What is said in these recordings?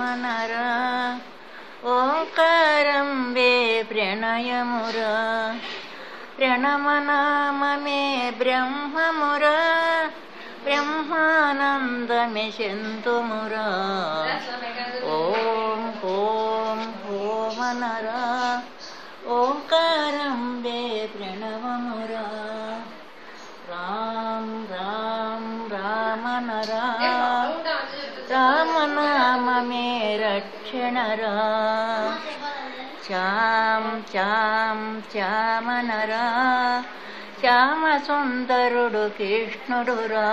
రామనరా ఓంకారం వే ప్రణయమురా ప్రణమనామమే బ్రహ్మమురా బ్రహ్మానందమే శంతుమురా ఓం ఓం ఓమనరా ఓంకారం వే ప్రణవమురా రామ్ రామ్ రామనరా రామనామమే రక్షణరా చాం చాం చామనరా శ్యామ సుందరుడు కృష్ణుడురా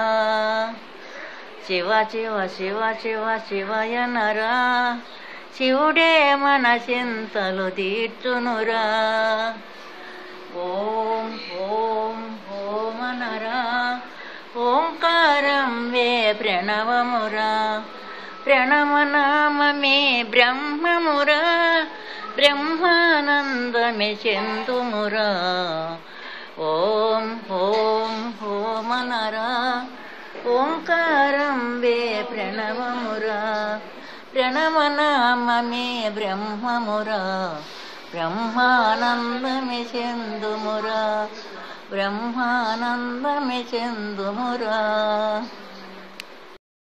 శివ శివ శివ శివ శివయనరా శివుడే మన చింతలు తీర్చునురా ఓం ఓం ఓమనరా ఓంకారం వే ప్రణవమురా ప్రణవనామమే బ్రహ్మమురా బ్రహ్మానందమే చందుమురా ఓం ఓం ఓమనరా ఓంకారం వే ప్రణవమురా ప్రణవనామమే బ్రహ్మమురా బ్రహ్మానందమే చందుమురా బ్రహ్మానందమే చందుమురా